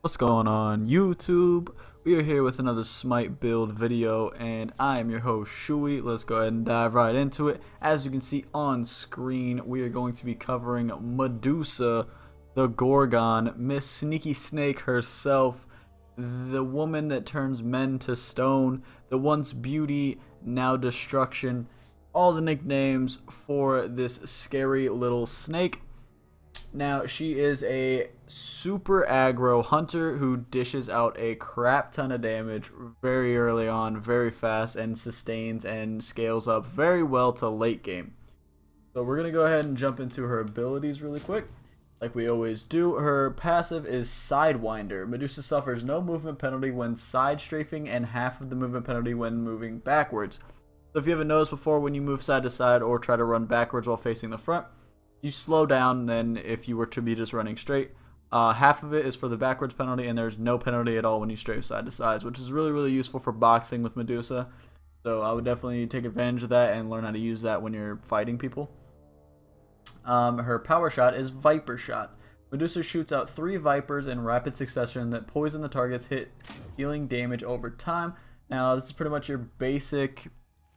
What's going on YouTube? We are here with another Smite build video and I am your host Shui. Let's go ahead and dive right into it. As you can see on screen, we are going to be covering Medusa, the Gorgon, Miss Sneaky Snake herself, the woman that turns men to stone, the once beauty, now destruction, all the nicknames for this scary little snake. Now, she is a super aggro hunter who dishes out a crap ton of damage very early on, very fast, and sustains and scales up very well to late game. So we're going to go ahead and jump into her abilities really quick. Like we always do, her passive is Sidewinder. Medusa suffers no movement penalty when side strafing and half of the movement penalty when moving backwards. So if you haven't noticed before, when you move side to side or try to run backwards while facing the front, you slow down than if you were to be just running straight. Half of it is for the backwards penalty, and there's no penalty at all when you strafe side to side, which is really useful for boxing with Medusa. So I would definitely take advantage of that and learn how to use that when you're fighting people. Her power shot is Viper Shot. Medusa shoots out 3 Vipers in rapid succession that poison the target's hit, dealing damage over time. Now this is pretty much your basic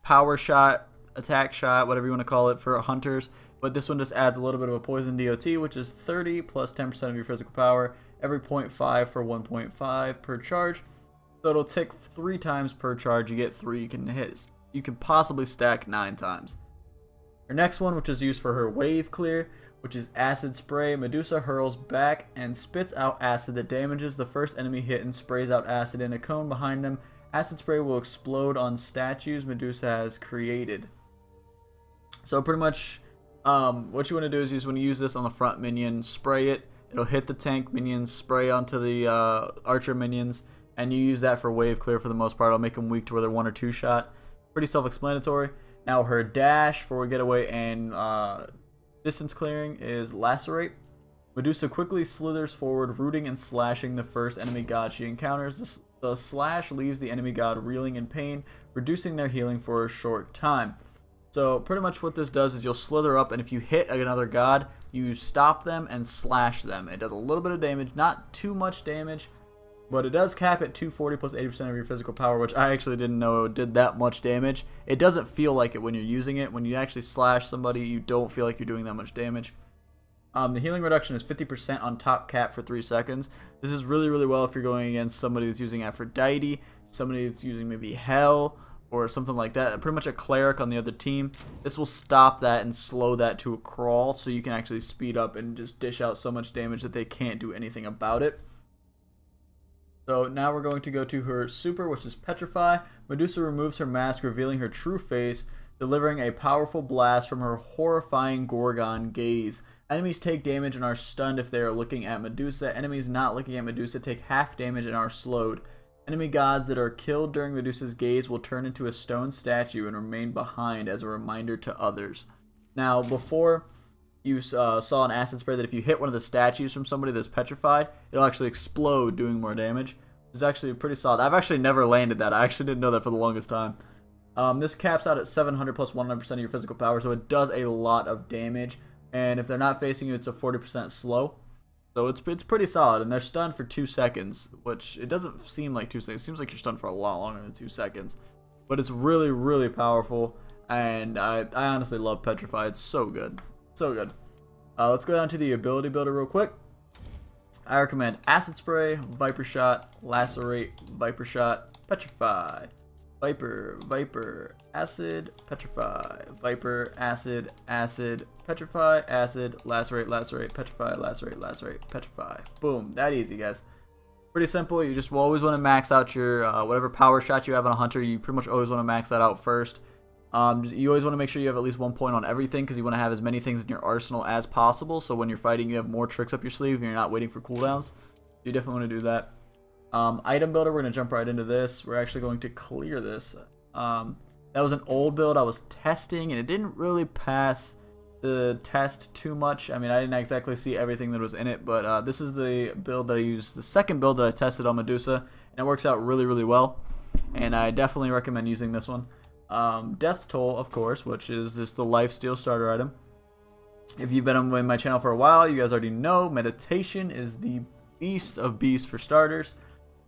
power shot, attack shot, whatever you want to call it for hunters. But this one just adds a little bit of a poison DOT, which is 30 plus 10% of your physical power, every 0.5 for 1.5 per charge. So it'll tick 3 times per charge. You get 3 you can hit. You can possibly stack 9 times. Her next one, which is used for her wave clear, which is Acid Spray. Medusa hurls back and spits out acid that damages the first enemy hit and sprays out acid in a cone behind them. Acid Spray will explode on statues Medusa has created. So pretty much what you want to do is when you use this on the front minion, spray it. It'll hit the tank minions, spray onto the archer minions, and you use that for wave clear for the most part. It'll make them weak to where they're 1 or 2 shot. Pretty self-explanatory. Now her dash for getaway and distance clearing is Lacerate. Medusa quickly slithers forward, rooting and slashing the first enemy god she encounters. The slash leaves the enemy god reeling in pain, reducing their healing for a short time. So pretty much what this does is you'll slither up, and if you hit another god, you stop them and slash them. It does a little bit of damage, not too much damage, but it does cap at 240 plus 80% of your physical power, which I actually didn't know it did that much damage. It doesn't feel like it when you're using it. When you actually slash somebody, you don't feel like you're doing that much damage. The healing reduction is 50% on top cap for 3 seconds. This is really well if you're going against somebody that's using Aphrodite, somebody that's using maybe Hell, or something like that, pretty much a cleric on the other team. This will stop that and slow that to a crawl, so you can actually speed up and just dish out so much damage that they can't do anything about it. So now we're going to go to her super, which is Petrify. Medusa removes her mask, revealing her true face, delivering a powerful blast from her horrifying Gorgon gaze. Enemies take damage and are stunned if they are looking at Medusa. Enemies not looking at Medusa take half damage and are slowed. Enemy gods that are killed during Medusa's gaze will turn into a stone statue and remain behind as a reminder to others. Now, before you saw an acid spray that if you hit one of the statues from somebody that's petrified, it'll actually explode, doing more damage. It's actually pretty solid. I've actually never landed that. I actually didn't know that for the longest time. This caps out at 700 plus 100% of your physical power, so it does a lot of damage. And if they're not facing you, it's a 40% slow. So it's pretty solid, and they're stunned for 2 seconds, which it doesn't seem like 2 seconds. It seems like you're stunned for a lot longer than 2 seconds. But it's really powerful, and I honestly love Petrify. It's so good. So good. Let's go down to the ability builder real quick. I recommend Acid Spray, Viper Shot, Lacerate, Viper Shot, Petrify. Viper, Acid, Petrify, Viper, Acid, Petrify, Acid, Lacerate, Petrify, Lacerate, Petrify. Boom, that easy, guys. Pretty simple. You just always want to max out your whatever power shot you have on a hunter. You pretty much always want to max that out first. You always want to make sure you have at least 1 point on everything, because you want to have as many things in your arsenal as possible, so when you're fighting you have more tricks up your sleeve and you're not waiting for cooldowns. You definitely want to do that. Item builder, we're going to jump right into this. We're actually going to clear this. That was an old build I was testing, and it didn't really pass the test too much. I mean, I didn't exactly see everything that was in it, but this is the build that I used, the second build that I tested on Medusa, and it works out really well, and I definitely recommend using this one. Death's Toll, of course, which is just the lifesteal starter item. If you've been on my channel for a while, you guys already know meditation is the Feast of Beasts for starters.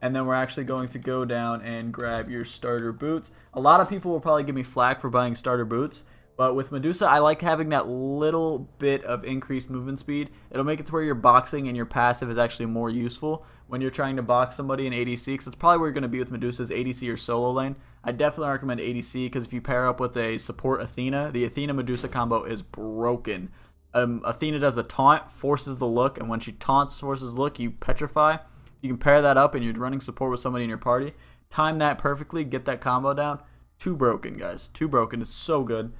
And then we're actually going to go down and grab your starter boots. A lot of people will probably give me flack for buying starter boots. But with Medusa, I like having that little bit of increased movement speed. It'll make it to where your boxing and your passive is actually more useful when you're trying to box somebody in ADC. Because that's probably where you're going to be with Medusa's ADC or solo lane. I definitely recommend ADC because if you pair up with a support Athena, the Athena-Medusa combo is broken. Athena does a taunt, forces the look, and when she taunts, forces the look, you petrify. You can pair that up and you're running support with somebody in your party. Time that perfectly, get that combo down. Too broken, guys. Too broken. It's so good.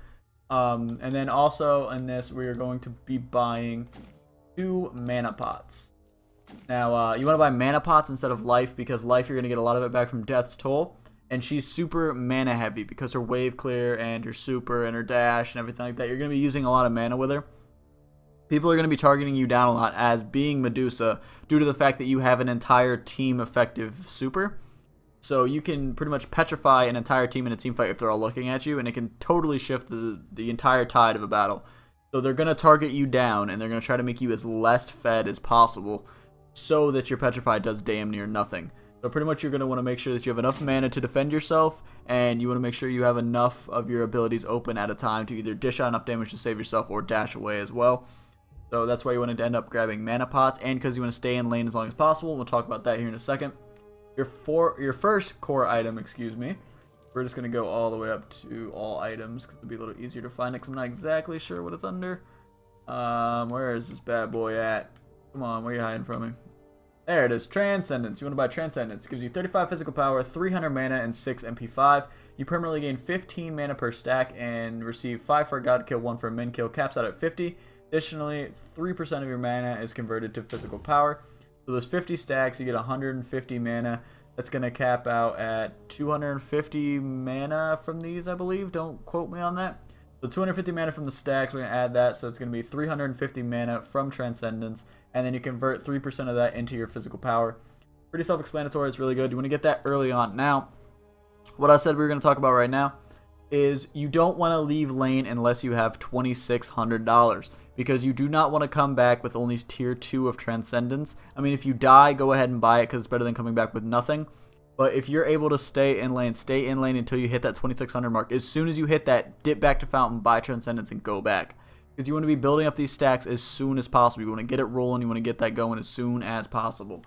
And then also in this, we are going to be buying 2 mana pots. Now, you want to buy mana pots instead of life because life, you're going to get a lot of it back from Death's Toll. And she's super mana heavy because her wave clear and her super and her dash and everything like that. You're going to be using a lot of mana with her. People are going to be targeting you down a lot as being Medusa due to the fact that you have an entire team effective super. So you can pretty much petrify an entire team in a team fight if they're all looking at you, and it can totally shift the entire tide of a battle. So they're going to target you down, and they're going to try to make you as less fed as possible so that your petrify does damn near nothing. So pretty much you're going to want to make sure that you have enough mana to defend yourself, and you want to make sure you have enough of your abilities open at a time to either dish out enough damage to save yourself or dash away as well. So that's why you wanted to end up grabbing mana pots, and because you want to stay in lane as long as possible. We'll talk about that here in a second. Your first core item, excuse me. We're just going to go all the way up to all items because it'll be a little easier to find it because I'm not exactly sure what it's under. Where is this bad boy at? Come on, where are you hiding from me? There it is, Transcendence. You want to buy Transcendence. Gives you 35 physical power, 300 mana, and 6 MP5. You permanently gain 15 mana per stack and receive 5 for a god kill, 1 for a min kill. Caps out at 50. Additionally, 3% of your mana is converted to physical power. So those 50 stacks, you get 150 mana. That's going to cap out at 250 mana from these, I believe. Don't quote me on that. So 250 mana from the stacks, we're going to add that. So it's going to be 350 mana from Transcendence. And then you convert 3% of that into your physical power. Pretty self-explanatory. It's really good. You want to get that early on. Now, what I said we were going to talk about right now is you don't want to leave lane unless you have $2,600. Because you do not want to come back with only tier 2 of Transcendence. I mean, if you die, go ahead and buy it because it's better than coming back with nothing. But if you're able to stay in lane until you hit that 2,600 mark. As soon as you hit that, dip back to Fountain, buy Transcendence, and go back. Because you want to be building up these stacks as soon as possible. You want to get it rolling. You want to get that going as soon as possible.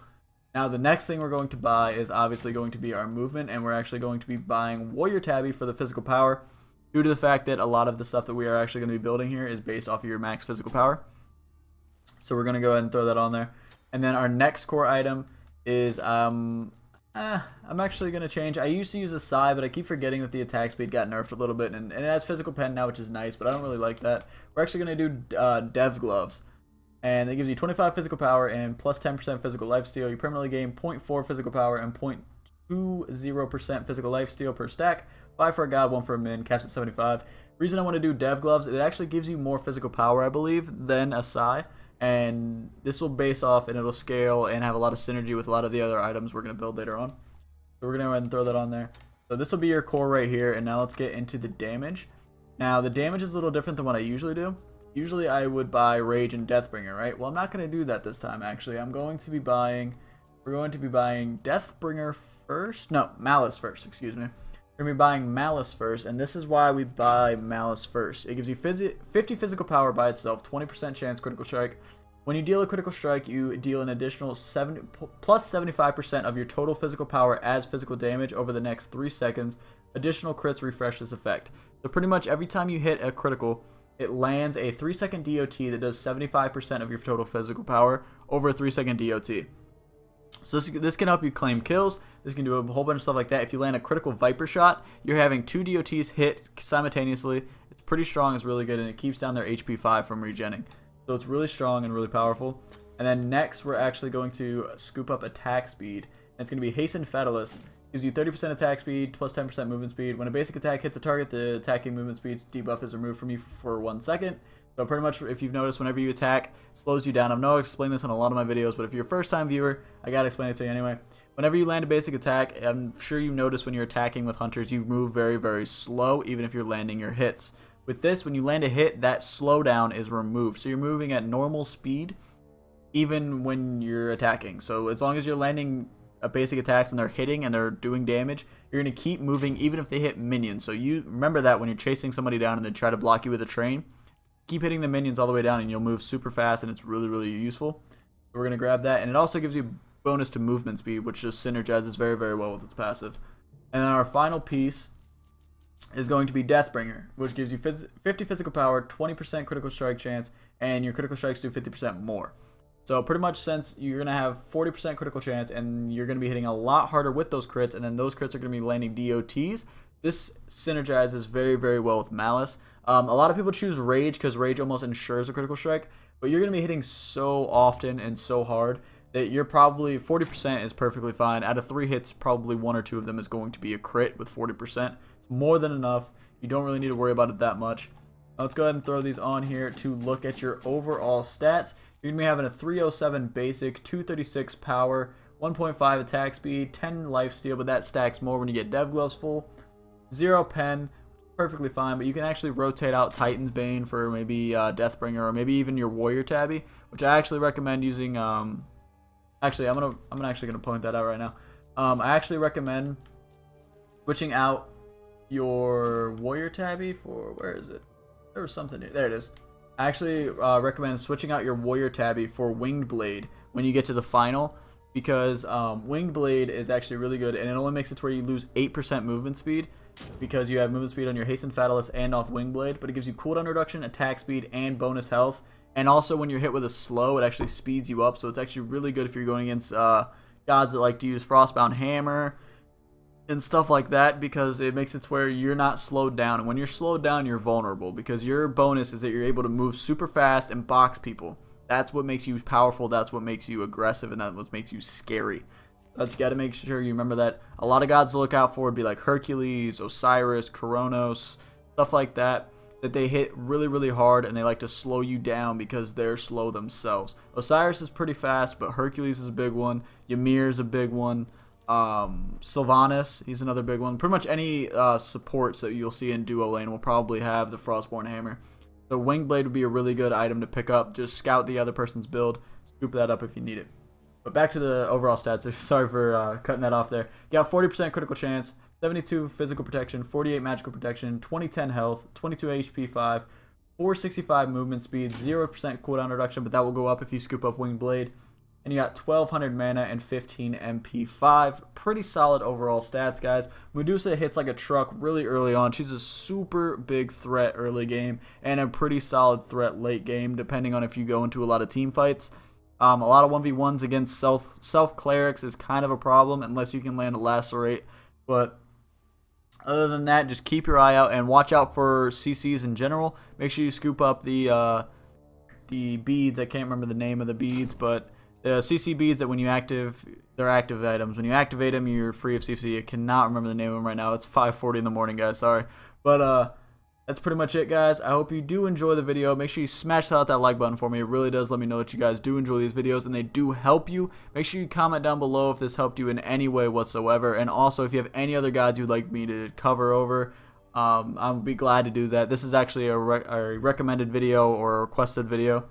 Now, the next thing we're going to buy is obviously going to be our movement. And we're actually going to be buying Warrior Tabby for the physical power. Due to the fact that a lot of the stuff that we are actually going to be building here is based off of your max physical power. So we're going to go ahead and throw that on there. And then our next core item is, I'm actually going to change. I used to use a Psy, but I keep forgetting that the attack speed got nerfed a little bit. And it has physical pen now, which is nice, but I don't really like that. We're actually going to do Dev's Gloves. And it gives you 25 physical power and plus 10% physical lifesteal. You permanently gain 0.4 physical power and 0.20% physical lifesteal per stack. 5 for a god, 1 for a min, caps at 75. Reason I want to do Dev Gloves, it actually gives you more physical power, I believe, than a Psy. And this will base off and it'll scale and have a lot of synergy with a lot of the other items we're going to build later on. So we're going to go ahead and throw that on there. So this will be your core right here. And now let's get into the damage. Now the damage is a little different than what I usually do. Usually I would buy Rage and Deathbringer, right? Well, I'm not going to do that this time, actually. We're going to be buying Deathbringer first. No, Malice first, excuse me. We're going to be buying Malice first, and this is why we buy Malice first. It gives you 50 physical power by itself, 20% chance critical strike. When you deal a critical strike, you deal an additional plus 75% of your total physical power as physical damage over the next 3 seconds. Additional crits refresh this effect. So pretty much every time you hit a critical, it lands a 3-second DOT that does 75% of your total physical power over a 3-second DOT. So this can help you claim kills. This can do a whole bunch of stuff like that. If you land a critical Viper shot, you're having 2 DOTs hit simultaneously. It's pretty strong. It's really good, and it keeps down their HP 5 from regenning. So it's really strong and really powerful. And then next, we're actually going to scoop up attack speed. And it's going to be Hasten Fatalis. Gives you 30% attack speed plus 10% movement speed. When a basic attack hits a target, the attacking movement speed debuff is removed from you for 1 second. So pretty much, if you've noticed, whenever you attack, it slows you down. I know I explain this in a lot of my videos, but if you're a first-time viewer, I gotta explain it to you anyway. Whenever you land a basic attack, I'm sure you notice when you're attacking with hunters, you move very, very slow, even if you're landing your hits. With this, when you land a hit, that slowdown is removed. So you're moving at normal speed, even when you're attacking. So as long as you're landing basic attacks and they're hitting and they're doing damage, you're going to keep moving even if they hit minions. So you remember that when you're chasing somebody down and they try to block you with a train, keep hitting the minions all the way down and you'll move super fast, and it's really, really useful. So we're going to grab that, and it also gives you bonus to movement speed, which just synergizes very, very well with its passive. And then our final piece is going to be Deathbringer, which gives you 50 physical power, 20% critical strike chance, and your critical strikes do 50% more. So pretty much, since you're going to have 40% critical chance and you're going to be hitting a lot harder with those crits, and then those crits are going to be landing DOTs, this synergizes very, very well with Malice. A lot of people choose Rage because Rage almost ensures a critical strike, but you're going to be hitting so often and so hard that you're probably 40% is perfectly fine. Out of 3 hits, probably 1 or 2 of them is going to be a crit with 40%. It's more than enough. You don't really need to worry about it that much. Let's go ahead and throw these on here to look at your overall stats. You're going to be having a 307 basic, 236 power, 1.5 attack speed, 10 lifesteal, but that stacks more when you get dev gloves full. 0 pen, perfectly fine, but you can actually rotate out Titan's Bane for maybe Deathbringer, or maybe even your Warrior Tabby, which I actually recommend using. Actually, I'm actually gonna point that out right now. I actually recommend switching out your Warrior Tabby for, where is it? There was something here. There it is. I actually recommend switching out your Warrior Tabby for Winged Blade when you get to the final, because Winged Blade is actually really good, and it only makes it to where you lose 8% movement speed, because you have movement speed on your Hastened Fatalis and off Winged Blade, but it gives you cooldown reduction, attack speed, and bonus health. And also when you're hit with a slow, it actually speeds you up, so it's actually really good if you're going against gods that like to use Frostbound Hammer and stuff like that, because it makes it to where you're not slowed down. And when you're slowed down, you're vulnerable, because your bonus is that you're able to move super fast and box people. That's what makes you powerful, that's what makes you aggressive, and that's what makes you scary. That's, you got to make sure you remember that. A lot of gods to look out for would be like Hercules, Osiris, Kronos, stuff like that, that they hit really, really hard, and they like to slow you down because they're slow themselves. Osiris is pretty fast, but Hercules is a big one. Ymir is a big one. Sylvanas, he's another big one. Pretty much any supports that you'll see in duo lane will probably have the Frostborn Hammer. The Winged Blade would be a really good item to pick up. Just scout the other person's build, scoop that up if you need it. But back to the overall stats. Sorry for cutting that off there. You got 40% critical chance, 72 physical protection, 48 magical protection, 2010 health, 22 HP 5, 465 movement speed, 0% cooldown reduction, but that will go up if you scoop up Winged Blade. And you got 1200 mana and 15 MP 5. Pretty solid overall stats, guys. Medusa hits like a truck really early on. She's a super big threat early game and a pretty solid threat late game, depending on if you go into a lot of team fights. A lot of 1v1s against self clerics is kind of a problem unless you can land a lacerate. But other than that, just keep your eye out and watch out for CCs in general. Make sure you scoop up the beads. I can't remember the name of the beads, but the CC beads that when you they're active items. When you activate them, you're free of CC. I cannot remember the name of them right now. It's 5:40 in the morning, guys. Sorry, but that's pretty much it, guys. I hope you do enjoy the video. Make sure you smash that like button for me. It really does let me know that you guys do enjoy these videos and they do help you. Make sure you comment down below if this helped you in any way whatsoever. And also, if you have any other gods you'd like me to cover over, I'll be glad to do that. This is actually a recommended video or a requested video.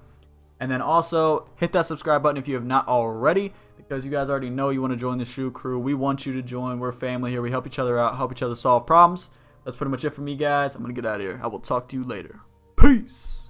And then also, hit that subscribe button if you have not already, because you guys already know you want to join the Shoe Crew. We want you to join. We're family here. We help each other out, help each other solve problems. That's pretty much it for me, guys. I'm going to get out of here. I will talk to you later. Peace.